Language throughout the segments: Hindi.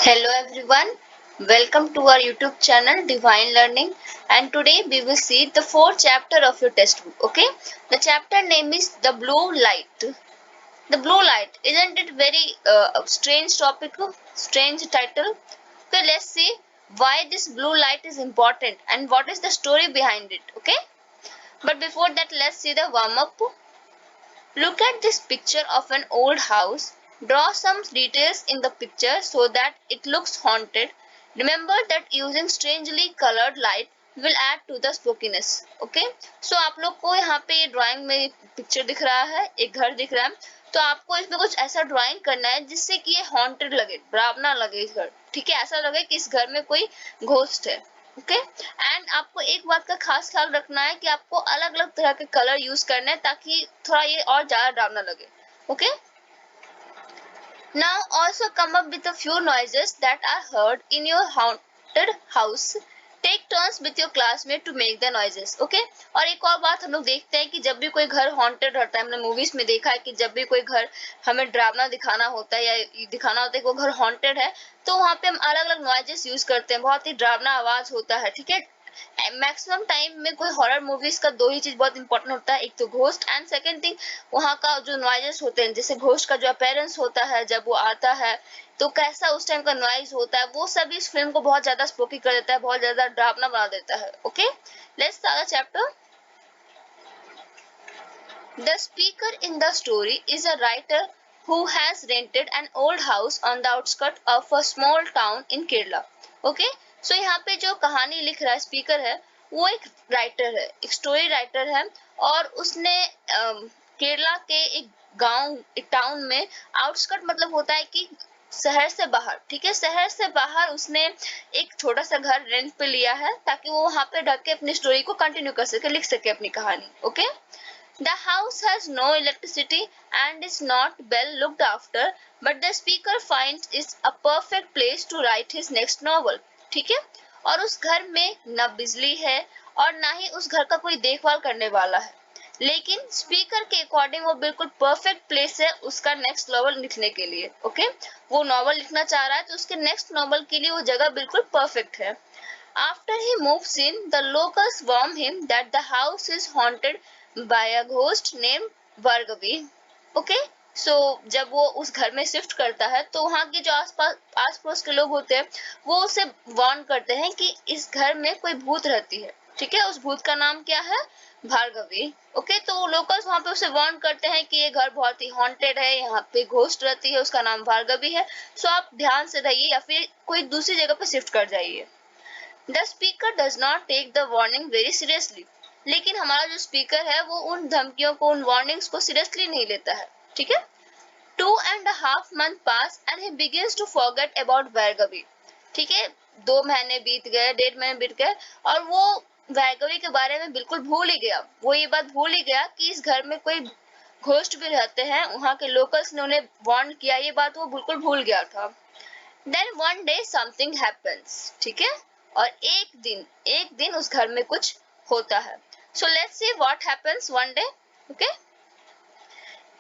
Hello everyone, welcome to our YouTube channel Divine Learning, and today we will see the fourth chapter of your textbook. Okay, the chapter name is The Blue Light. The Blue Light, isn't it very strange topic, strange title? Okay, let's see why this blue light is important and what is the story behind it. Okay, but before that, let's see the warm up. Look at this picture of an old house. Draw some details in the picture so that it looks haunted. Remember that using strangely colored light will add to the spookiness. Okay? So आप लोग को यहाँ पे ये ड्राइंग में पिक्चर दिख रहा है, एक घर दिख रहा है, तो आपको इसमें कुछ ऐसा ड्राइंग करना है जिससे कि ये हॉन्टेड लगे, डरावना लगे इस घर. ठीक है, ऐसा लगे कि इस घर में कोई घोस्ट है. ओके, एंड आपको एक बात का खास ख्याल रखना है कि आपको अलग अलग तरह के कलर यूज करने हैं ताकि थोड़ा ये और ज्यादा डरावना लगे. Okay, now also come up with a few noises that are heard in your haunted house. Take turns with your classmate to make the noises. Okay, और एक और बात हम लोग देखते हैं कि जब भी कोई घर हॉन्टेड रहता है, हमने मूवीज में देखा है कि जब भी कोई घर हमें डरावना दिखाना होता है या दिखाना होता है कि वो घर हॉन्टेड है, तो वहां पे हम अलग अलग नॉइजेस यूज करते हैं. बहुत ही डरावना आवाज होता है. ठीक है, मैक्सिमम टाइम में कोई हॉरर मूवीज का दो ही चीज बहुत इंपॉर्टेंट होता है, एक तो घोस्ट एंड सेकंड थिंग वहां का जो नॉइजेस होते हैं, जैसे घोस्ट का जो अपीयरेंस होता है जब वो आता है तो कैसा उस टाइम का नॉइज होता है, वो सब इस फिल्म को बहुत ज्यादा स्पोकी कर देता है, बहुत ज्यादा डरावना बना देता है. Okay, let's start the chapter. The speaker in the story is a writer who has rented an old house on the outskirts of a small town in Kerala. Okay, so यहाँ पे जो कहानी लिख रहा है स्पीकर है वो एक राइटर है, एक स्टोरी राइटर है, और उसने केरला के एक गांव, एक टाउन में, आउटस्कर्ट मतलब होता है कि शहर से बाहर. ठीक है, शहर से बाहर उसने एक छोटा सा घर रेंट पे लिया है ताकि वो वहां पे ढक के अपनी स्टोरी को कंटिन्यू कर सके, लिख सके अपनी कहानी. Okay, the house has no electricity and is not well looked after, but the speaker finds it a perfect place to write his next novel. ठीक है, और उस घर में न बिजली है और ना ही उस घर का कोई देखभाल करने वाला है, लेकिन स्पीकर के अकॉर्डिंग वो बिल्कुल परफेक्ट प्लेस है उसका नेक्स्ट नॉवल लिखने के लिए. ओके, वो नॉवल लिखना चाह रहा है तो उसके नेक्स्ट नॉवल के लिए वो जगह बिल्कुल परफेक्ट है. After he moves in, the locals warn him that the house is haunted by a ghost named Vargavi. Okay? So जब वो उस घर में शिफ्ट करता है तो वहाँ के जो आस पड़ोस के लोग होते हैं वो उसे वार्न करते हैं कि इस घर में कोई भूत रहती है. ठीक है, उस भूत का नाम क्या है? भार्गवी. ओके, तो लोकल्स वहां पे उसे वार्न करते हैं कि ये घर बहुत ही हॉन्टेड है, यहाँ पे घोस्ट रहती है, उसका नाम भार्गवी है, सो आप ध्यान से रहिए या फिर कोई दूसरी जगह पे शिफ्ट कर जाइए. The speaker does not take the warning very seriously. लेकिन हमारा जो स्पीकर है वो उन धमकियों को, उन वार्निंग्स को सीरियसली नहीं लेता है. ठीक है, 2.5 months pass and he begins to forget about Bhargavi. ठीक है, 2 महीने बीत गए, 1.5 महीने बीत गए और वो वैगवी के बारे में बिल्कुल भूल ही गया. वो ये बात भूल ही गया कि इस घर में कोई घोस्ट भी रहते हैं, वहां के लोकल्स ने उन्हें वार्न किया, ये बात वो बिल्कुल भूल गया था. Then one day something happens. ठीक है, और एक दिन उस घर में कुछ होता है. So let's see what happens one day. Okay,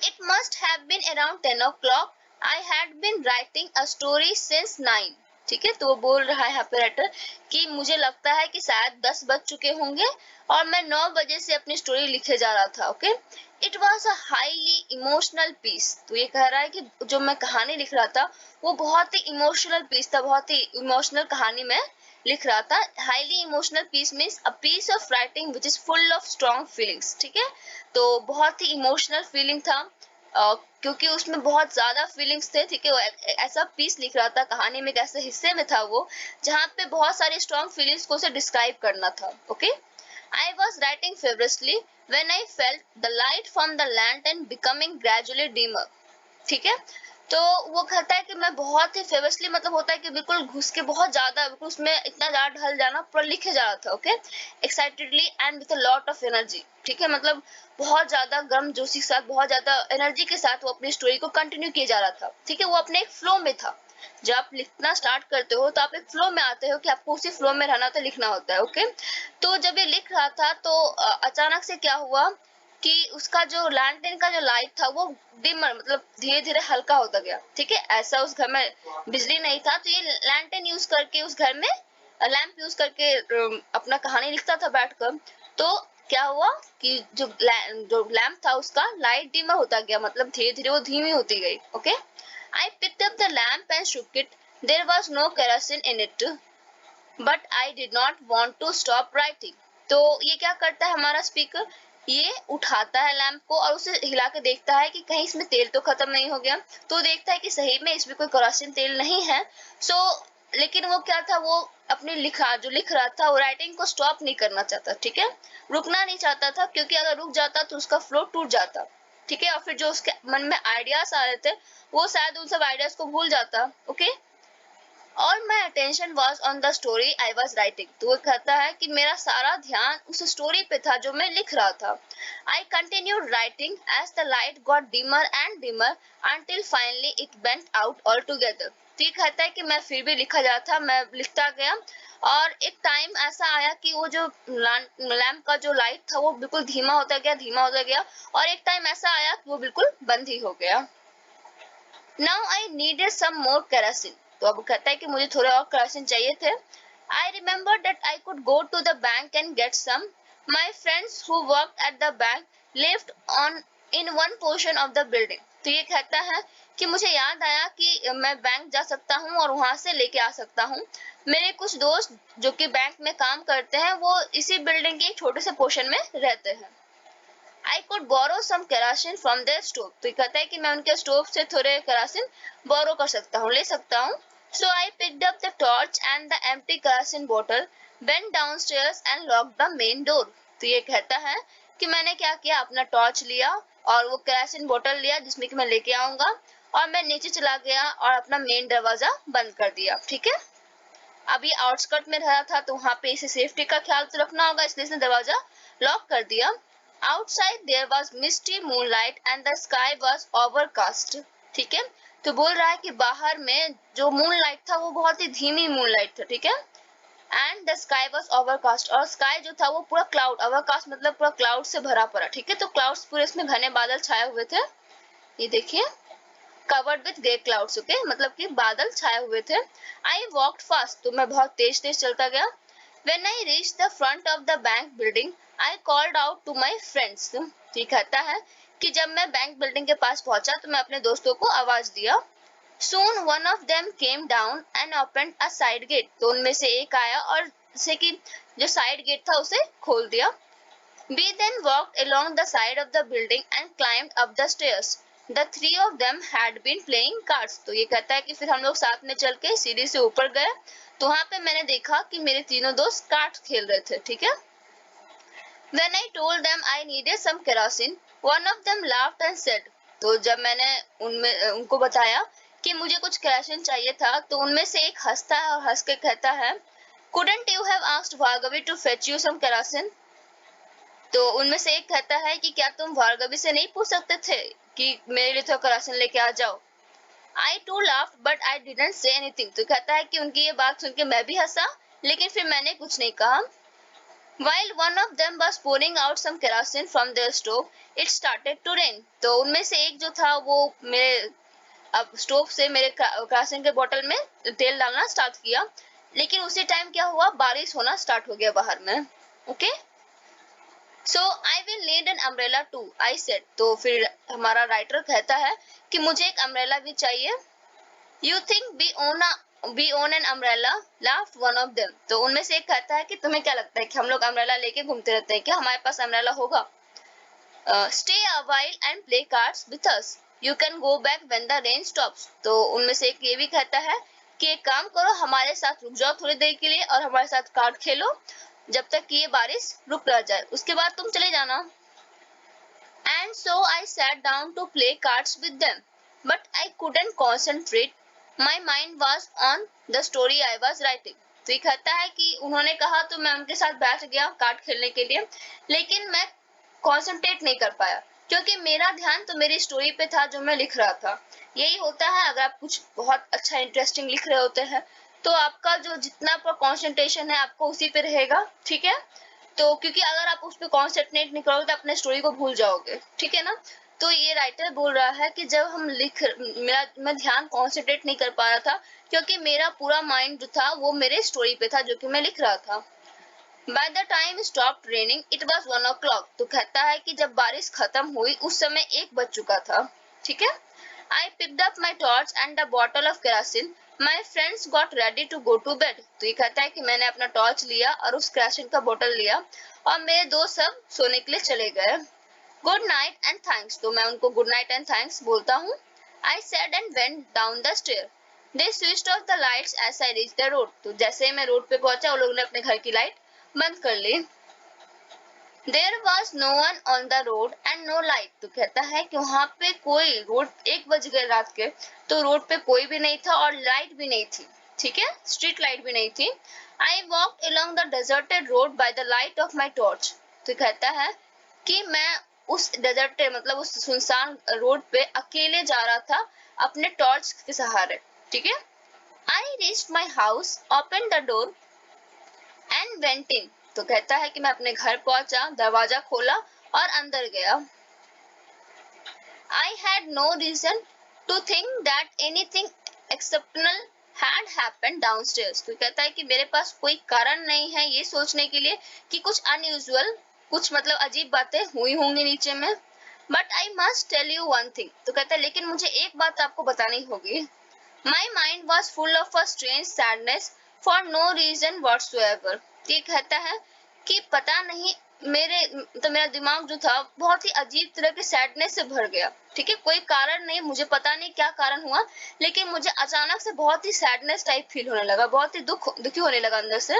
it must have been around 10 o'clock. I had been writing a story since 9. ठीक है, तो वो बोल रहा है यहाँ पे राइटर कि मुझे लगता है कि शायद 10 बज चुके होंगे और मैं 9 बजे से अपनी स्टोरी लिखे जा रहा था. Okay, it was a highly emotional piece. तो ये कह रहा है कि जो मैं कहानी लिख रहा था वो बहुत ही इमोशनल पीस था, बहुत ही इमोशनल कहानी में लिख रहा था. Highly emotional piece means a piece of writing which is full of strong feelings. ठीक है, तो बहुत ही इमोशनल फीलिंग था क्योंकि उसमें बहुत ज्यादा फीलिंग्स थे. ठीक है, ऐसा पीस लिख रहा था, कहानी में एक ऐसे हिस्से में था वो जहाँ पे बहुत सारी स्ट्रॉन्ग फीलिंग्स को उसे डिस्क्राइब करना था. Okay, I was writing feverishly when I felt the light from the lantern becoming gradually dimmer. ठीक है, तो वो कहता है कि मैं बहुत ही फेवरसली, मतलब होता है कि बिल्कुल घुस के बहुत ज्यादा, बिल्कुल उसमें इतना ज्यादा ढल जाना, पूरा लिखे जा रहा था. Okay, excitedly and with a lot of energy. ठीक है, मतलब बहुत ज्यादा गर्म जोशी के साथ, बहुत ज्यादा एनर्जी के साथ वो अपनी स्टोरी को कंटिन्यू किए जा रहा था. ठीक है, वो अपने एक फ्लो में था. जब आप लिखना स्टार्ट करते हो तो आप एक फ्लो में आते हो कि आपको उसी फ्लो में रहना होता है, लिखना होता है. ओके, तो जब ये लिख रहा था तो अचानक से क्या हुआ कि उसका जो लैंटर्न का जो लाइट था वो डिमर मतलब धीरे धीरे हल्का होता गया। ठीक है, ऐसा उस घर में बिजली नहीं था तो ये लैंटर्न यूज करके उस घर में लैंप यूज करके अपना कहानी लिखता था बैठकर। तो क्या हुआ कि जो लैंप था उसका लाइट डिमर होता गया, मतलब धीरे धीरे वो धीमी होती गई। Okay, I picked up the lamp and shook it. There was no kerosene in it, but I did not want to stop writing. तो ये क्या करता है हमारा स्पीकर, ये उठाता है लैंप को और उसे हिला के देखता है कि कहीं इसमें तेल तो खत्म नहीं हो गया। तो देखता है कि सही में इसमें कोई केरोसिन तेल नहीं है। सो लेकिन वो क्या था, वो अपनी जो लिख रहा था वो राइटिंग को स्टॉप नहीं करना चाहता। ठीक है, रुकना नहीं चाहता था, क्योंकि अगर रुक जाता तो उसका फ्लो टूट जाता। ठीक है, और फिर जो उसके मन में आइडियाज आ रहे थे वो शायद उन सब आइडियाज को भूल जाता। Okay, all my attention was on the story I was writing. तो वो कहता है कि मेरा सारा ध्यान उस स्टोरी पे था जो मैं लिख रहा था। I continued writing as the light got dimmer and dimmer until finally it went out all together. तो ये कहता है कि मैं फिर भी लिखा जा था, मैं लिखता गया और एक टाइम ऐसा आया कि वो जो लैंप का जो लाइट था वो बिल्कुल धीमा होता गया, धीमा होता गया, और एक टाइम ऐसा आया कि वो बिल्कुल बंद ही हो गया। Now I needed some more kerosene. तो अब कहता है कि मुझे थोड़े और केरोसिन चाहिए थे। I remember that I could go to the bank and get some. My friends who worked at the bank lived on in one portion of the building. तो ये कहता है कि मुझे याद आया कि मैं बैंक जा सकता हूँ और वहां से लेके आ सकता हूँ। मेरे कुछ दोस्त जो कि बैंक में काम करते हैं वो इसी बिल्डिंग के एक छोटे से पोर्शन में रहते हैं। I could borrow some kerosene from their stove. तो कहता है कि मैं उनके स्टोव से थोड़े केरोसिन बोरो कर सकता हूँ, ले सकता हूँ। So I picked up the torch and the empty kerosene bottle, went downstairs and locked the main door. तो ये कहता है कि मैंने क्या किया, अपना टॉर्च लिया और वो केरोसिन बोतल लिया जिसमें कि मैं लेके आऊंगा, और मैं नीचे चला गया और अपना मेन दरवाजा बंद कर दिया। ठीक है, अभी आउटस्कर्ट में रहा था तो वहां पे इसे सेफ्टी का ख्याल तो रखना होगा, इसलिए इसने दरवाजा लॉक कर दिया। Outside there was misty moonlight and the sky was overcast. ठीक है, तो बोल रहा है कि बाहर में जो मूनलाइट था वो बहुत ही धीमी मूनलाइट था। ठीक है, and the sky was overcast, और स्काई जो था वो पूरा क्लाउड, ओवरकास्ट मतलब पूरा क्लाउड से भरा पड़ा। ठीक है, तो क्लाउड्स पूरे इसमें घने बादल छाए हुए थे। ये देखिए, covered with grey clouds. Okay, मतलब कि बादल छाए हुए थे। आई वॉक्ड फास्ट, तो मैं बहुत तेज तेज चलता गया। When I reach the front of the bank building I called out to my friends. ये कहता है कि जब मैं बैंक बिल्डिंग के पास पहुंचा तो मैं अपने दोस्तों को आवाज दिया। Soon one of them came down and opened a side gate. तो उनमें से एक आया और जैसे कि जो साइड गेट था उसे खोल दिया। We then walked along the side of the building and climbed up the stairs. The three of them had been playing cards. तो ये कहता है कि फिर हम लोग साथ में चल के सीढ़ी से ऊपर गए, तो वहां पे मैंने देखा कि मेरे तीनों दोस्त कार्ड्स खेल रहे थे। ठीक है, When I told them I needed some kerosene, one of them laughed and said, तो जब मैंने उनको बताया कि मुझे कुछ केरोसिन चाहिए था तो उनमें से एक हंसता है और हंस के कहता है, Couldn't you have asked Bhargavi to fetch you some kerosene? तो उनमें से एक कहता है कि क्या तुम भार्गवी से नहीं पूछ सकते थे कि मेरे लिए थोड़ा केरोसिन लेके आ जाओ। I too laughed but I didn't say anything. तो कहता है कि उनकी ये बात सुन के मैं भी हंसा, लेकिन फिर मैंने कुछ नहीं कहा। While one of them was pouring out some kerosene from their stove, it started to rain. तो उनमें से एक जो था वो मेरे अब स्टोव से मेरे केरोसिन के बोतल में तेल डालना स्टार्ट किया, लेकिन उसी टाइम क्या हुआ, बारिश होना स्टार्ट हो गया बाहर में। Okay, So I will need an umbrella too, I said. तो फिर हमारा राइटर कहता है कि मुझे एक अम्ब्रेला भी चाहिए। You think we own an umbrella? Laughed one of them. तो उनमें से एक कहता है कि तुम्हें क्या लगता है कि हम लोग अम्ब्रेला लेके घूमते रहते हैं क्या, हमारे पास अम्ब्रेला होगा? Stay a while and play cards with us. You can go back when the rain stops. तो उनमें से एक ये भी कहता है कि एक काम करो, हमारे साथ रुक जाओ थोड़ी देर के लिए और हमारे साथ कार्ड खेलो जब तक कि ये बारिश रुक ना जाए, उसके बाद तुम चले जाना। And so I sat down to play cards with them, but I couldn't concentrate. My mind was on the story I was writing. तो ये कहता है कि उन्होंने कहा तो मैं उनके साथ बैठ गया कार्ड खेलने के लिए, लेकिन मैं कंसंट्रेट नहीं कर पाया क्योंकि मेरा ध्यान तो मेरी स्टोरी पे था जो मैं लिख रहा था। यही होता है, अगर आप कुछ बहुत अच्छा इंटरेस्टिंग लिख रहे होते हैं तो आपका जो जितना पर कंसंट्रेशन है आपको उसी पे रहेगा। ठीक है, तो क्योंकि अगर आप उस पर कॉन्सेंट्रेट नहीं करोगे तो अपने स्टोरी को भूल जाओगे, ठीक है ना। तो ये राइटर बोल रहा है कि जब हम मैं ध्यान कॉन्सेंट्रेट नहीं कर पा रहा था क्योंकि मेरा पूरा माइंड जो था वो मेरे स्टोरी पे था जो कि मैं लिख रहा था। By the time it stopped raining, it was 1 o'clock. तो कहता है कि जब बारिश खत्म हुई उस समय 1 बज चुका था, ठीक है। I picked up my torch and a bottle of kerosene. My friends got ready to go to bed. तो ये कहता है कि मैंने अपना टॉर्च लिया और उस केरोसिन का बोतल लिया और मेरे दोस्त सब सोने के लिए चले गए। Good night and thanks. तो मैं उनको गुड नाइट एंड थैंक्स बोलता हूँ। I said and went down the stair. They switched off the lights as I reached the road. तो जैसे ही मैं रोड पे पहुंचा उन लोगों ने अपने घर की लाइट बंद कर ली। There was no one on the road and no light. तो कहता है कि वहां पे कोई रोड 1 बज गए रात के तो रोड पे कोई भी नहीं था और लाइट भी नहीं थी, ठीक है, स्ट्रीट लाइट भी नहीं थी। I walked along the deserted road by the light of my torch. तो कहता है कि मैं उस डेजर्टेड मतलब उस सुनसान रोड पे अकेले जा रहा था अपने टॉर्च के सहारे, ठीक है। I reached my house, opened the door and went in. तो कहता है कि मैं अपने घर पहुंचा, दरवाजा खोला और अंदर गया। I had no reason to think that anything exceptional had happened downstairs. तो कहता है कि मेरे पास कोई कारण नहीं है ये सोचने के लिए कि कुछ अनयूजुअल, कुछ मतलब अजीब बातें हुई होंगी नीचे में। But I must tell you one thing. तो कहता है लेकिन मुझे एक बात आपको बतानी होगी। My mind was full of a strange sadness for no reason whatsoever. ये कहता है कि पता नहीं मेरा दिमाग जो था बहुत ही अजीब तरह के सैडनेस से भर गया, ठीक है। कोई कारण नहीं, मुझे पता नहीं क्या कारण हुआ लेकिन मुझे अचानक से बहुत ही सैडनेस टाइप फील होने लगा, बहुत ही दुखी होने लगा अंदर से।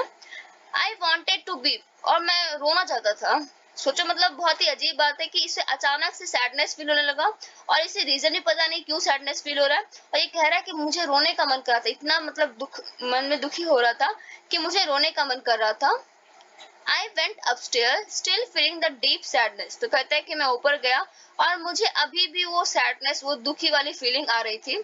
आई वॉन्टेड टू बी, और मैं रोना चाहता था। सोचो मतलब बहुत ही अजीब बात है कि इसे अचानक से सैडनेस फील होने लगा और इसे रीजन भी पता नहीं क्यों सैडनेस फील हो रहा है और ये कह रहा है कि मुझे रोने का मन कर रहा था, इतना मतलब दुख मन में दुखी हो रहा था कि मुझे रोने का मन कर रहा था। I went upstairs, still feeling the deep sadness. तो कहता है कि मैं ऊपर गया और मुझे अभी भी वो सैडनेस, वो दुखी वाली फीलिंग आ रही थी।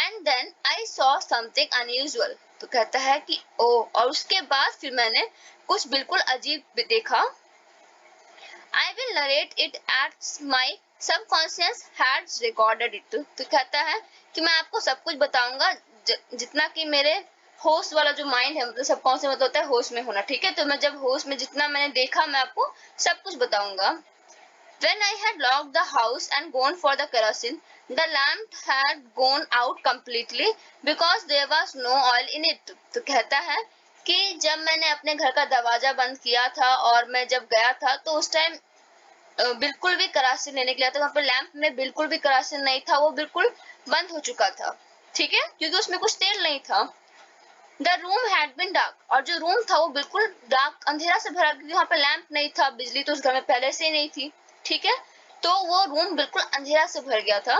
And then I saw something unusual. तो कहता है कि ओ, और उसके बाद फिर मैंने कुछ बिल्कुल अजीब देखा। I will narrate it as my subconscious has recorded it. तो कहता है कि मैं आपको सब कुछ बताऊंगा जितना कि मेरे होश वाला जो माइंड है, मतलब सबकॉन्शियस मतलब होता है होश में होना, ठीक है। तो मैं जब होश में जितना मैंने देखा मैं आपको सब कुछ बताऊंगा। When I had locked the house and gone for the kerosene, the lamp had gone out completely because there was no oil in it. तो कहता है कि जब मैंने अपने घर का दरवाजा बंद किया था और मैं जब गया था तो उस टाइम बिल्कुल भी करासीन नहीं निकला था, वहां पे लैंप में बिल्कुल भी करासीन नहीं था, वो बिल्कुल बंद हो चुका था, ठीक है, क्योंकि उसमें कुछ तेल नहीं था। The room had been dark, और जो रूम था वो बिल्कुल डार्क अंधेरा से भरा, क्योंकि वहां पे लैंप नहीं था, बिजली तो उस घर में पहले से ही नहीं थी, ठीक है। तो वो रूम बिल्कुल अंधेरा से भर गया था।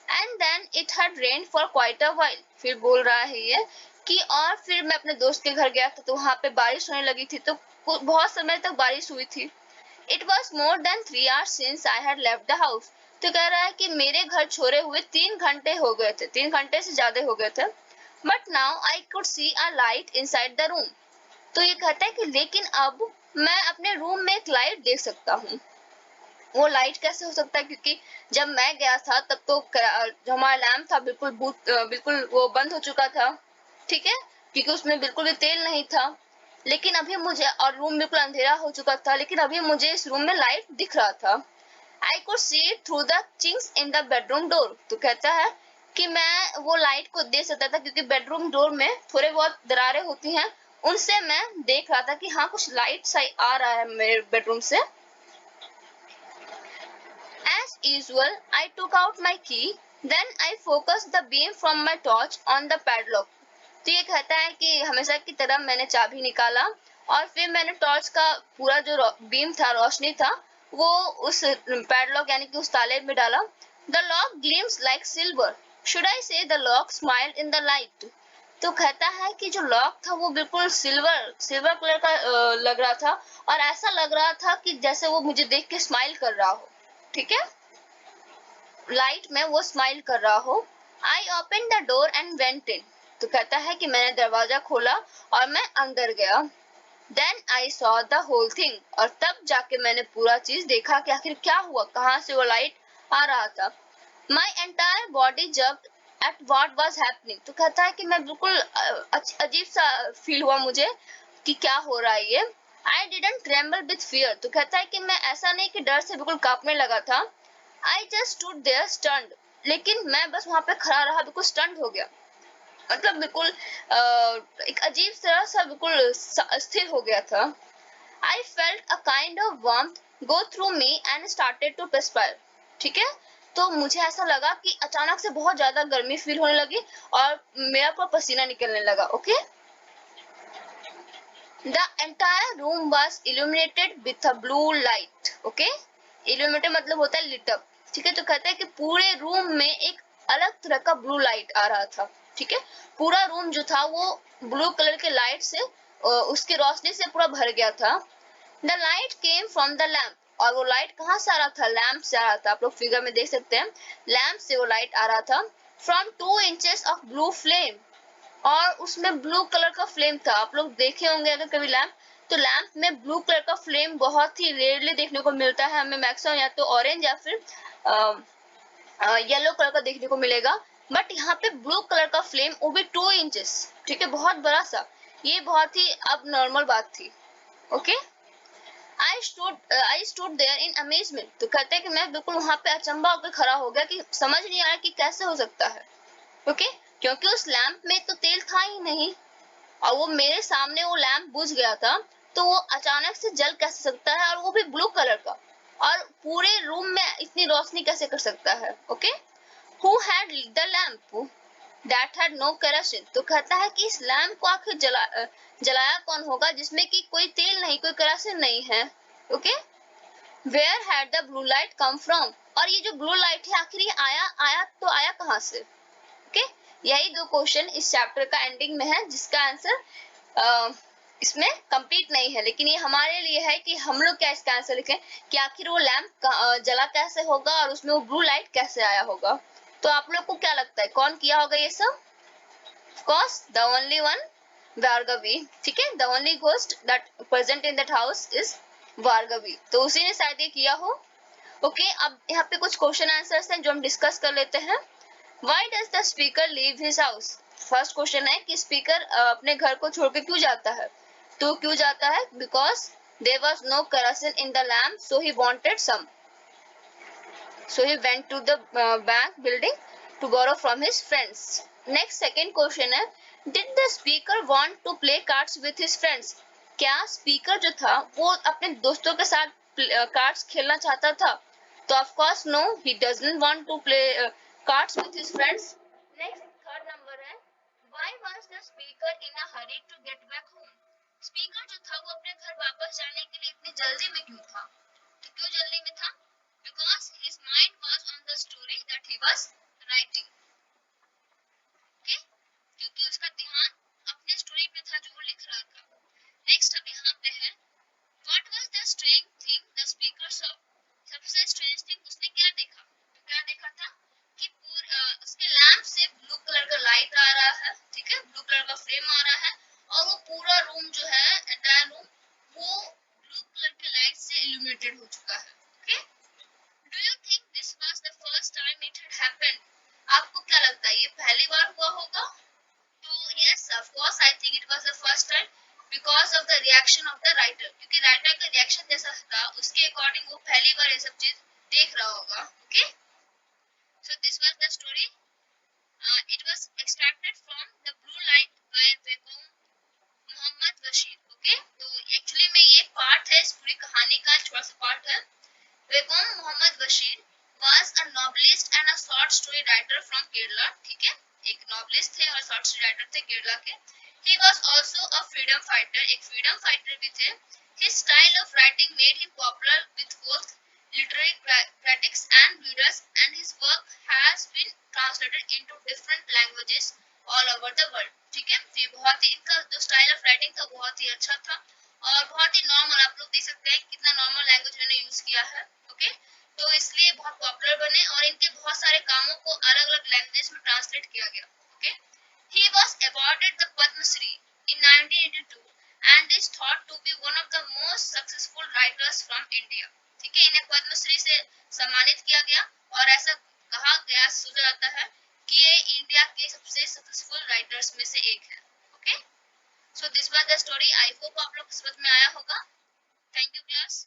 And then it had rain for quite a while, फिर बोल रहा है ये कि और फिर मैं अपने दोस्त के घर गया था तो वहां पे बारिश होने लगी थी, तो बहुत समय तक बारिश हुई थी। It was more than 3 hours since I had left the house. तो कह रहा है कि मेरे घर छोड़े हुए 3 घंटे हो गए थे, 3 घंटे से ज्यादा हो गए थे। But now I could see a light inside the room. तो ये कहता है कि लेकिन अब मैं अपने रूम में एक लाइट देख सकता हूँ। वो लाइट कैसे हो सकता है, क्योंकि जब मैं गया था तब तो जो हमारा लैम्प था बिल्कुल वो बंद हो चुका था, ठीक है, क्योंकि उसमें बिल्कुल भी तेल नहीं था। लेकिन अभी मुझे, और रूम बिल्कुल अंधेरा हो चुका था, लेकिन अभी मुझे इस रूम में लाइट दिख रहा था। I could see through the chinks in the bedroom door. तो कहता है कि मैं वो लाइट को देख सकता था क्योंकि बेडरूम डोर में थोड़े बहुत दरारें होती हैं, उनसे मैं देख रहा था कि हाँ कुछ लाइट सा आ रहा है मेरे बेडरूम से। As usual, I took out my key, then I focused the beam from my torch on the padlock. तो ये कहता है कि हमेशा की तरह मैंने चाबी निकाला और फिर मैंने टॉर्च का पूरा जो बीम था, रोशनी था, वो उस पैडलॉक यानी कि उस ताले में डाला। The lock gleams like silver. Should I say the lock smiled in the light? तो कहता है कि जो लॉक था वो बिल्कुल सिल्वर कलर का लग रहा था और ऐसा लग रहा था कि जैसे वो मुझे देख के स्माइल कर रहा हो, ठीक है, लाइट में वो स्माइल कर रहा हो। I open the door and went in. तो कहता है कि मैंने दरवाजा खोला और मैं अंदर गया। Then I saw the whole thing. और तब जाके मैंने पूरा चीज देखा कि आखिर क्या हुआ, कहाँ से वो लाइट आ रहा था. My entire body jumped at what was happening. तो कहता है कि मैं बिल्कुल अजीब सा फील हुआ मुझे कि क्या हो रहा है ये. I didn't tremble with fear. तो कहता है कि मैं ऐसा नहीं कि डर से बिल्कुल कांपने लगा था. I just stood there stunned. लेकिन मैं बस वहां पे खड़ा रहा, बिल्कुल स्टंट हो गया. मतलब बिल्कुल एक अजीब तरह सा बिल्कुल स्थिर हो गया था. I felt a kind of warmth go through me and started to perspire. ठीक है, तो मुझे ऐसा लगा कि अचानक से बहुत ज्यादा गर्मी फील होने लगी और मेरा पूरा पसीना निकलने लगा. Okay, the entire room was illuminated with a blue light. Okay, illuminated मतलब होता है lit up. ठीक है, तो कहता है कि पूरे रूम में एक अलग तरह का ब्लू लाइट आ रहा था. ठीक है, पूरा रूम जो था वो ब्लू कलर के लाइट से उसकी रोशनी से पूरा भर गया था. The light came from the lamp. और वो लाइट कहाँ से आ रहा था? लैम्प से आ रहा था. आप लोग फिगर में देख सकते हैं, लैम्प से वो लाइट आ रहा था. From 2 inches of blue flame. और उसमें ब्लू कलर का फ्लेम था. आप लोग देखे होंगे अगर कभी लैम्प, तो लैम्प में ब्लू कलर का फ्लेम बहुत ही रेयरली देखने को मिलता है हमें. मैक्सिमम या तो ऑरेंज या फिर येलो कलर का देखने को मिलेगा. बट यहाँ पे ब्लू कलर का फ्लेम, वो भी 2 इंचेस. ठीक है, बहुत बड़ा सा. ये बहुत ही अब नॉर्मल बात थी. Okay, I stood there in amazement. तो कहते हैं कि मैं बिल्कुल वहां पे अचंभा होकर खड़ा हो गया कि समझ नहीं आ रहा कि कैसे हो सकता है. ओके, क्योंकि उस लैंप में तो तेल था ही नहीं और वो मेरे सामने वो लैंप बुझ गया था, तो वो अचानक से जल कैसे सकता है, और वो भी ब्लू कलर का, और पूरे रूम में इतनी रोशनी कैसे कर सकता है. Okay, who had lit the lamp that had no kerosene. तो कहता है कि इस लैंप को आखिर जलाया कौन होगा जिसमें कि कोई तेल नहीं, कोई केरोसिन नहीं है. Okay, where had the blue light come from. और ये जो ब्लू लाइट है आखिर ये आया कहाँ से. ओके, यही दो क्वेश्चन इस चैप्टर का एंडिंग में है, जिसका आंसर इसमें कंप्लीट नहीं है, लेकिन ये हमारे लिए है कि हम लोग क्या इसका आंसर लिखें कि आखिर वो लैंप जला कैसे होगा और उसमें वो ब्लू लाइट कैसे आया होगा. तो आप लोग को क्या लगता है कौन किया होगा ये सब? Of course, the only one, Bhargavi. ठीक है, the only ghost that present in that house is Bhargavi. तो उसी ने शायद ये किया हो. ओके, अब यहाँ पे कुछ क्वेश्चन आंसर्स हैं जो हम डिस्कस कर लेते हैं. Why does the speaker leave his house? First question है कि स्पीकर अपने घर को छोड़ के क्यों जाता है. तो क्यों जाता है? Because there was no kerosene in the lamp, so he wanted some. So he went to the bank building to borrow from his friends. Next, second question है, did the speaker want to play cards with his friends? क्या स्पीकर जो था वो अपने दोस्तों के साथ कार्ड्स खेलना चाहता था? तो of course no, he doesn't want to play cards with his friends. Next, third number है, why was the speaker in a hurry to get back home? Speaker जो था वो अपने घर वापस जाने के लिए इतनी जल्दी में क्यों था? तो क्यों जल्दी में था? Because his mind was on the story that he was writing. Okay? क्योंकि उसका ध्यान अपने स्टोरी पे था जो वो लिख रहा था. नेक्स्ट अब यहाँ पे है, what was the strange thing the speaker saw? सबसे strange thing उसने क्या देखा? तो क्या देखा था कि उसके लैंप से ब्लू कलर का लाइट आ रहा है. ठीक है, ब्लू कलर का फ्लेम आ रहा है और वो पूरा रूम जो है, एंटायर रूम, वो ब्लू कलर के लाइट से इल्यूमिनेटेड हो चुका है. Okay, Do you think this was the first time it had happened? आपको क्या लगता है ये पहली बार हुआ होगा? तो yes, of course, I think it was the first time because of the reaction of the writer. क्योंकि राइटर का रिएक्शन जैसा था उसके अकॉर्डिंग वो पहली बार ये सब चीज देख रहा होगा. Okay, so this was the story. It was extracted from the Blue Light by Begum Mohammad Bashir. Okay, तो एक्चुअली में ये पार्ट है इस पूरी कहानी का, छोटा सा पार्ट है. Begum Mohammad Bashir was a novelist and a short story writer from Kerala. ठीक है, एक novelist थे और short story writer थे केरला के. He was also a freedom fighter, एक freedom fighter भी थे. His style of writing made him popular with both literary critics and readers, and his work has been translated into different languages all over the world. ठीक है, ये बहुत ही इनका जो स्टाइल ऑफ राइटिंग था बहुत ही अच्छा था और बहुत ही नॉर्मल. आप लोग देख सकते हैं कितना नॉर्मल लैंग्वेज मैंने यूज किया है. ओके, तो इसलिए बहुत पॉपुलर बने और इनके बहुत सारे कामों को अलग अलग लैंग्वेज में ट्रांसलेट किया गया. Okay, he was awarded the Padma Shri in 1982 and is thought to be one of the most successful writers from India। ठीक है, इन्हें पद्मश्री से सम्मानित किया गया और ऐसा कहा गया, सोचा जाता है कि ये इंडिया के सबसे सक्सेसफुल राइटर्स में से एक है। Okay, so this was the story. I hope आप लोग को समझ में आया होगा। Thank you class.